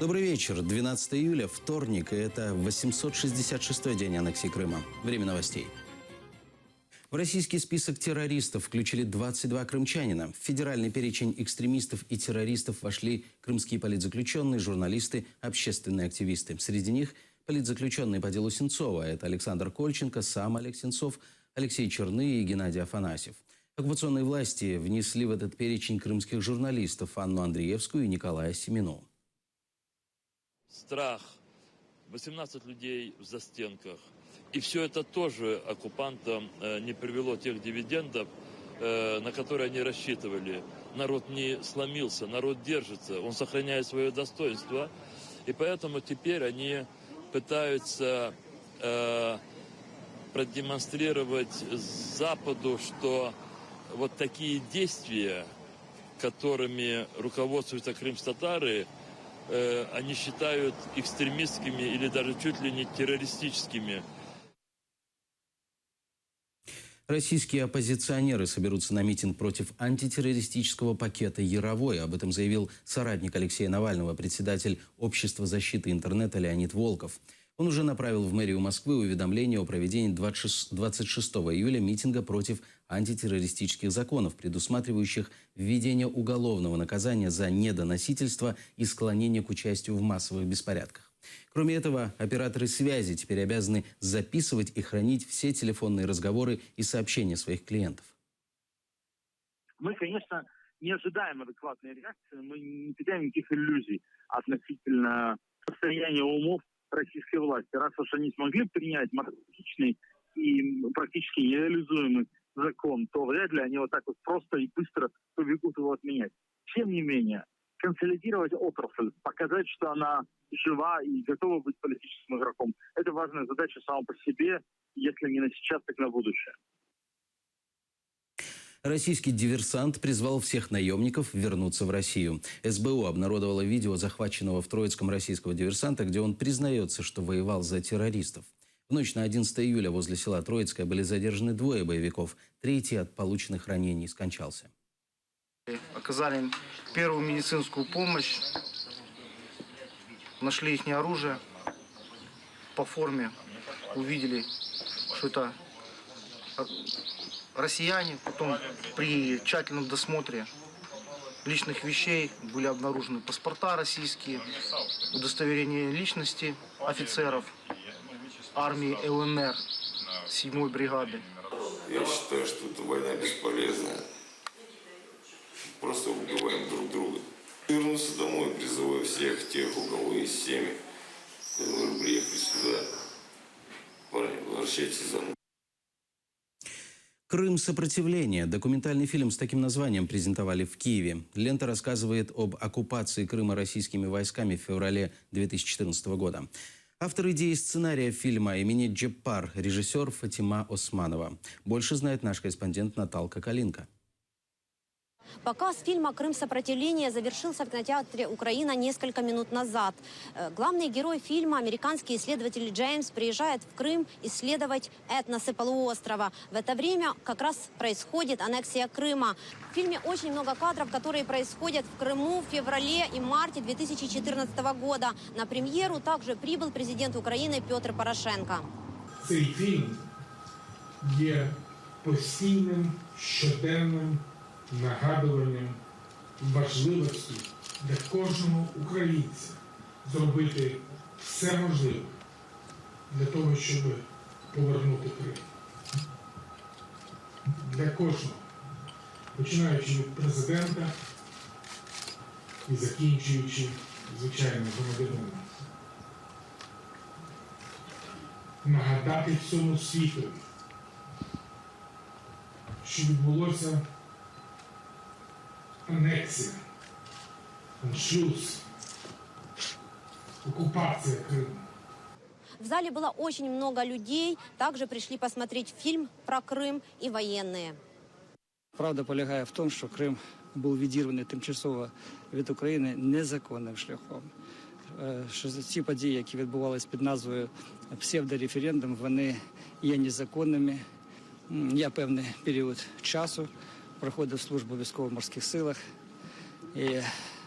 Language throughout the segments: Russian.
Добрый вечер. 12 июля, вторник, и это 866-й день аннексии Крыма. Время новостей. В российский список террористов включили 22 крымчанина. В федеральный перечень экстремистов и террористов вошли крымские политзаключенные, журналисты, общественные активисты. Среди них политзаключенные по делу Сенцова. Это Александр Кольченко, сам Олег Сенцов, Алексей Черный и Геннадий Афанасьев. Оккупационные власти внесли в этот перечень крымских журналистов Анну Андреевскую и Николая Семину. Страх, 18 людей в застенках. И все это тоже оккупантам не привело тех дивидендов, на которые они рассчитывали. Народ не сломился, народ держится, он сохраняет свое достоинство. И поэтому теперь они пытаются продемонстрировать Западу, что вот такие действия, которыми руководствуются крымстатары, они считают экстремистскими или даже чуть ли не террористическими. Российские оппозиционеры соберутся на митинг против антитеррористического пакета «Яровой». Об этом заявил соратник Алексея Навального, председатель Общества защиты интернета Леонид Волков. Он уже направил в мэрию Москвы уведомление о проведении 26 июля митинга против антитеррористических законов, предусматривающих введение уголовного наказания за недоносительство и склонение к участию в массовых беспорядках. Кроме этого, операторы связи теперь обязаны записывать и хранить все телефонные разговоры и сообщения своих клиентов. Мы, конечно, не ожидаем адекватной реакции, мы не питаем никаких иллюзий относительно состояния умов российской власти. Раз уж они смогли принять маркетичный и практически нереализуемый закон, то вряд ли они вот так вот просто и быстро побегут его отменять. Тем не менее, консолидировать отрасль, показать, что она жива и готова быть политическим игроком, это важная задача сама по себе, если не на сейчас, так на будущее. Российский диверсант призвал всех наемников вернуться в Россию. СБУ обнародовало видео захваченного в Троицком российского диверсанта, где он признается, что воевал за террористов. В ночь на 11 июля возле села Троицкое были задержаны 2 боевиков. Третий от полученных ранений скончался. Оказали первую медицинскую помощь. Нашли их оружие. По форме увидели, что это россияне. Потом при тщательном досмотре личных вещей были обнаружены паспорта российские, удостоверение личности офицеров армии ЛНР 7-й бригады. Я считаю, что эта война бесполезная. Просто убиваем друг друга. Вернуться домой, призываю всех тех, у кого есть семьи, которые приехали сюда. Парни, возвращайтесь за мной. «Крым. Сопротивление». Документальный фильм с таким названием презентовали в Киеве. Лента рассказывает об оккупации Крыма российскими войсками в феврале 2014 года. Автор идеи сценария фильма Эминет Джеббар, режиссер Фатима Османова. Больше знает наш корреспондент Наталка Калинка. Показ фильма «Крым. Сопротивление» завершился в кинотеатре «Украина» несколько минут назад. Главный герой фильма, американский исследователь Джеймс, приезжает в Крым исследовать этносы полуострова. В это время как раз происходит аннексия Крыма. В фильме очень много кадров, которые происходят в Крыму в феврале и марте 2014 года. На премьеру также прибыл президент Украины Петр Порошенко. Цей фільм є постійним, щоденним нагадуванням важливості для кожного українця зробити все можливе для того, щоб повернути Крим. Для кожного, починаючи від президента і закінчуючи звичайним громадянином. Нагадати всьому світу, що відбулося аннексия, аншлюз, оккупация Крыма. В зале было очень много людей. Также пришли посмотреть фильм про Крым и военные. Правда полягає в тому, що Крим був відірваний тимчасово від України незаконним шляхом. Що ці події, які відбувалися під назвою псевдореферендум, вони є незаконними. Я певний період часу проходив службу в військово-морських силах і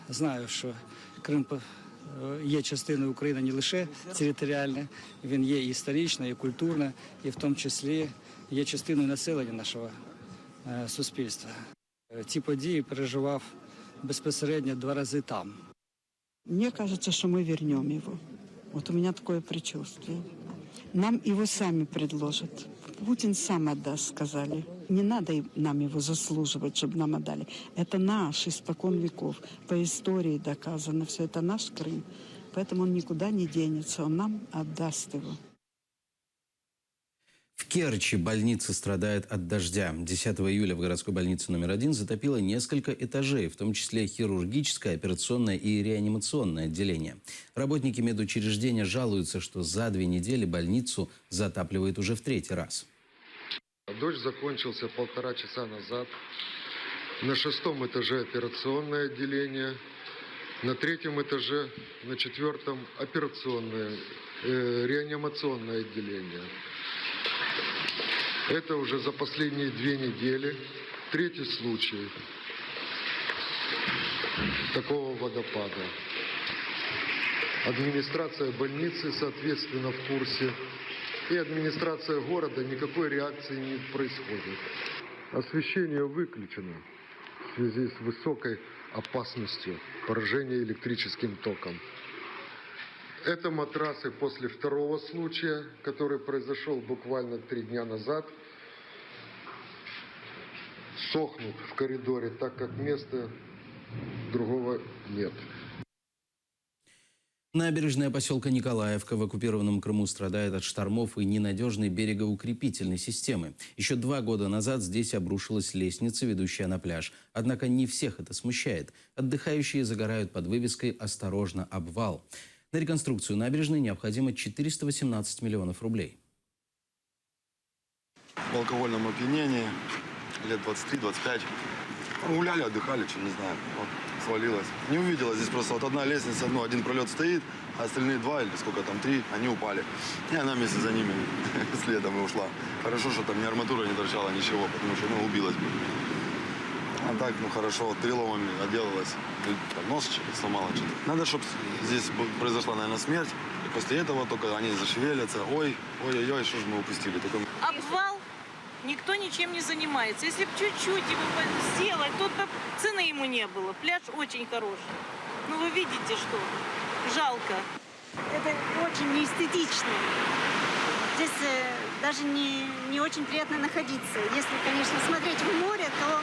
знаю, що Крим є частиною України не лише територіальне, він є і історично, і культурно, і в тому числі є частиною населення нашого суспільства. Ці події переживав безпосередньо 2 рази там. Мне кажется, что мы вернем его. Вот у меня такое предчувствие. Нам его сами предложат. Путин сам отдаст, сказали. Не надо нам его заслуживать, чтобы нам отдали. Это наш испокон веков. По истории доказано. Все это наш Крым. Поэтому он никуда не денется. Он нам отдаст его. В Керчи больница страдает от дождя. 10 июля в городской больнице номер 1 затопило несколько этажей, в том числе хирургическое, операционное и реанимационное отделение. Работники медучреждения жалуются, что за 2 недели больницу затапливает уже в 3-й раз. Дождь закончился 1,5 часа назад. На 6-м этаже операционное отделение, на 3-м этаже, на 4-м операционное, реанимационное отделение. Это уже за последние 2 недели 3-й случай такого водопада. Администрация больницы, соответственно, в курсе. И администрация города, никакой реакции не происходит. Освещение выключено в связи с высокой опасностью поражения электрическим током. Это матрасы после 2-го случая, который произошел буквально 3 дня назад. Сохнут в коридоре, так как места другого нет. Набережная поселка Николаевка в оккупированном Крыму страдает от штормов и ненадежной берегоукрепительной системы. Еще 2 года назад здесь обрушилась лестница, ведущая на пляж. Однако не всех это смущает. Отдыхающие загорают под вывеской «Осторожно, обвал». На реконструкцию набережной необходимо 418 миллионов рублей. В алкогольном опьянении, лет 23-25. Гуляли, отдыхали, что не знаю. Вот, свалилась. Не увидела, здесь просто вот одна лестница, один пролет стоит, а остальные 2 или сколько там, 3, они упали. И она вместе за ними следом и ушла. Хорошо, что там ни арматура не торчала, ничего, потому что убилась бы. А так, хорошо, переломами отделалась. Там, нос сломала что-то. Надо, чтобы здесь произошла, наверное, смерть. И после этого только они зашевелятся. Ой-ой-ой, что же мы упустили. Только... Обвал, никто ничем не занимается. Если бы чуть-чуть его сделать, то цены ему не было. Пляж очень хороший. Ну, вы видите, что жалко. Это очень неэстетично. Здесь даже не очень приятно находиться. Если, конечно, смотреть в море, то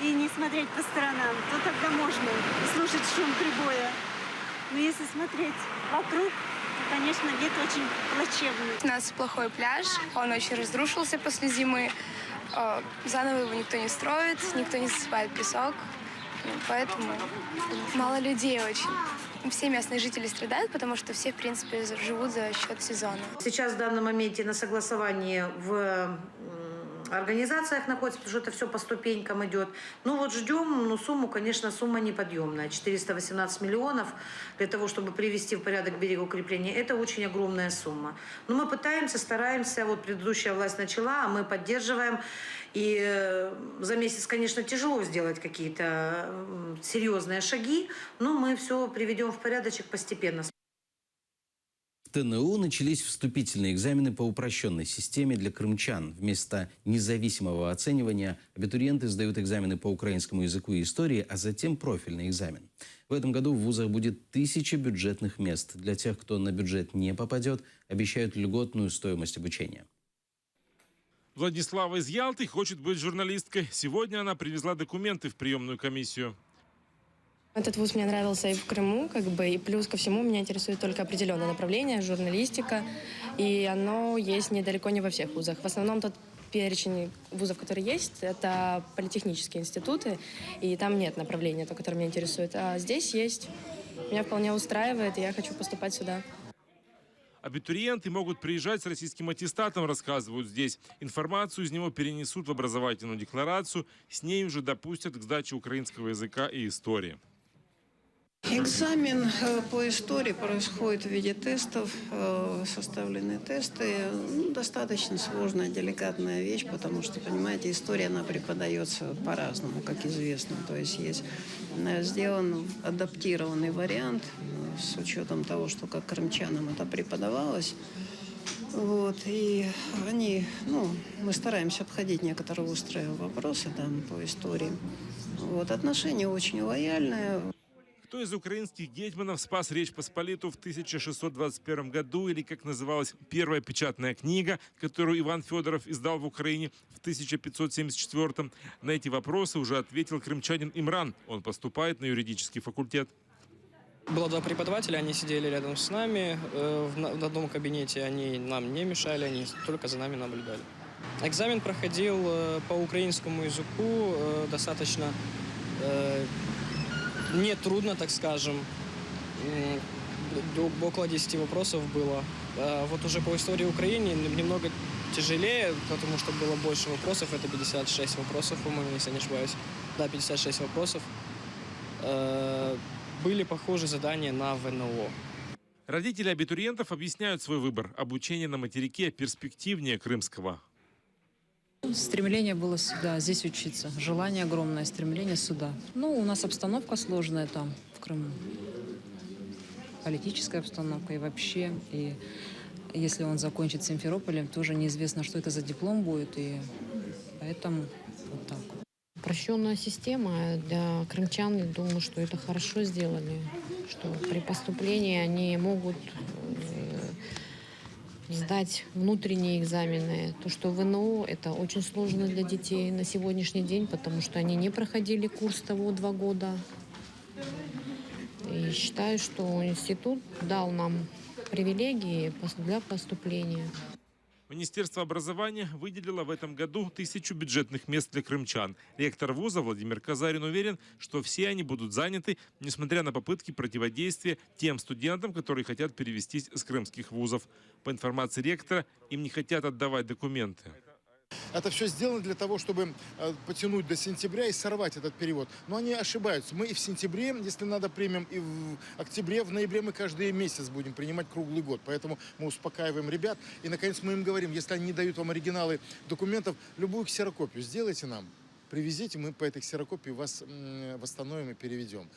и не смотреть по сторонам, то тогда можно слушать шум прибоя. Но если смотреть вокруг, то, конечно, вид очень плачевный. У нас плохой пляж, он очень разрушился после зимы. Заново его никто не строит, никто не засыпает песок, поэтому мало людей очень. Все местные жители страдают, потому что все, в принципе, живут за счет сезона. Сейчас в данном моменте на согласовании в организациях находится, потому что это все по ступенькам идет. Ну вот ждем, сумму, конечно, сумма неподъемная. 418 миллионов для того, чтобы привести в порядок берегоукрепления. Это очень огромная сумма. Но мы пытаемся, стараемся. Вот предыдущая власть начала, а мы поддерживаем. И за месяц, конечно, тяжело сделать какие-то серьезные шаги, но мы все приведем в порядочек постепенно. В ТНУ начались вступительные экзамены по упрощенной системе для крымчан. Вместо независимого оценивания абитуриенты сдают экзамены по украинскому языку и истории, а затем профильный экзамен. В этом году в вузах будет 1000 бюджетных мест. Для тех, кто на бюджет не попадет, обещают льготную стоимость обучения. Владислава из Ялты хочет быть журналисткой. Сегодня она привезла документы в приемную комиссию. Этот вуз мне нравился и в Крыму, и плюс ко всему меня интересует только определенное направление, журналистика, и оно есть недалеко не во всех вузах. В основном тот перечень вузов, который есть, это политехнические институты, и там нет направления, то, которое меня интересует. А здесь есть. Меня вполне устраивает, и я хочу поступать сюда. Абитуриенты могут приезжать с российским аттестатом, рассказывают здесь. Информацию из него перенесут в образовательную декларацию, с ней уже допустят к сдаче украинского языка и истории. Экзамен по истории происходит в виде тестов, составлены тесты. Достаточно сложная, деликатная вещь, потому что, понимаете, история, она преподается по-разному, как известно. То есть есть сделан адаптированный вариант с учетом того, что как крымчанам это преподавалось. Вот, и они, мы стараемся обходить некоторые острые вопросы там по истории. Вот, отношения очень лояльные. Кто из украинских гетьманов спас Речь Посполитую в 1621 году, или, как называлась первая печатная книга, которую Иван Федоров издал в Украине в 1574? На эти вопросы уже ответил крымчанин Имран. Он поступает на юридический факультет. Было два преподавателя, они сидели рядом с нами. В одном кабинете они нам не мешали, они только за нами наблюдали. Экзамен проходил по украинскому языку достаточно нетрудно, так скажем. Около 10 вопросов было. Вот уже по истории Украины немного тяжелее, потому что было больше вопросов. Это 56 вопросов, по-моему, если не ошибаюсь. Да, 56 вопросов. Были похожие задания на ВНО. Родители абитуриентов объясняют свой выбор. Обучение на материке перспективнее крымского. Стремление было сюда, здесь учиться. Желание огромное, стремление сюда. У нас обстановка сложная там, в Крыму. Политическая обстановка и вообще. И если он закончит Симферополем, тоже неизвестно, что это за диплом будет. И поэтому вот так. Упрощенная система для крымчан, я думаю, что это хорошо сделали. Что при поступлении они могут сдать внутренние экзамены. То, что ВНО, это очень сложно для детей на сегодняшний день, потому что они не проходили курс того 2 года. И считаю, что институт дал нам привилегии для поступления. Министерство образования выделило в этом году 1000 бюджетных мест для крымчан. Ректор вуза Владимир Казарин уверен, что все они будут заняты, несмотря на попытки противодействия тем студентам, которые хотят перевестись с крымских вузов. По информации ректора, им не хотят отдавать документы. Это все сделано для того, чтобы потянуть до сентября и сорвать этот перевод. Но они ошибаются. Мы и в сентябре, если надо, примем, и в октябре, в ноябре мы каждый месяц будем принимать круглый год. Поэтому мы успокаиваем ребят. И, наконец, мы им говорим, если они не дают вам оригиналы документов, любую ксерокопию сделайте нам, привезите, мы по этой ксерокопии вас восстановим и переведем.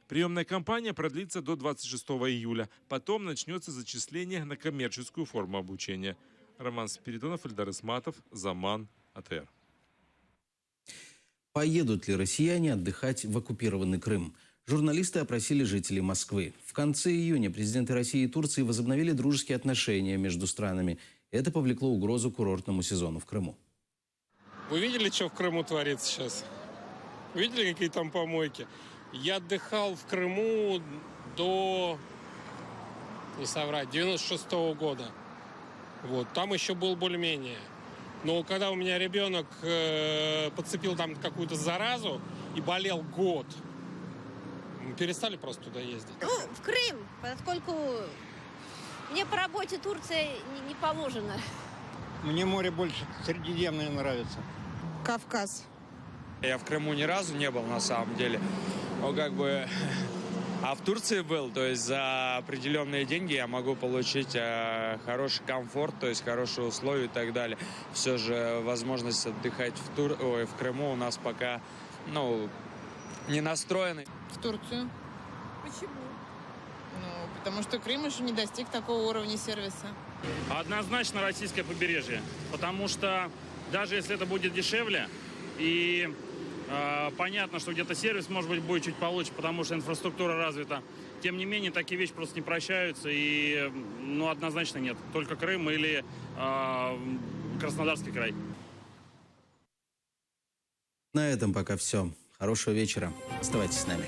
Приемная кампания продлится до 26 июля. Потом начнется зачисление на коммерческую форму обучения. Роман Спиридонов, Эльдар Исматов, Заман, АТР. Поедут ли россияне отдыхать в оккупированный Крым? Журналисты опросили жителей Москвы. В конце июня президенты России и Турции возобновили дружеские отношения между странами. Это повлекло угрозу курортному сезону в Крыму. Вы видели, что в Крыму творится сейчас? Видели, какие там помойки? Я отдыхал в Крыму до, не соврать, 96-го года. Вот, там еще был более-менее. Но когда у меня ребенок подцепил там какую-то заразу и болел год, мы перестали просто туда ездить. В Крым, поскольку мне по работе Турция не положена. Мне море больше Средиземное нравится. Кавказ. Я в Крыму ни разу не был, на самом деле. Но А в Турции был, то есть за определенные деньги я могу получить хороший комфорт, то есть хорошие условия и так далее. Все же возможность отдыхать в Крыму у нас пока, не настроены. В Турцию. Почему? Потому что Крым еще не достиг такого уровня сервиса. Однозначно российское побережье, потому что даже если это будет дешевле и понятно, что где-то сервис, может быть, будет чуть получше, потому что инфраструктура развита. Тем не менее, такие вещи просто не прощаются. И, однозначно нет. Только Крым или Краснодарский край. На этом пока все. Хорошего вечера. Оставайтесь с нами.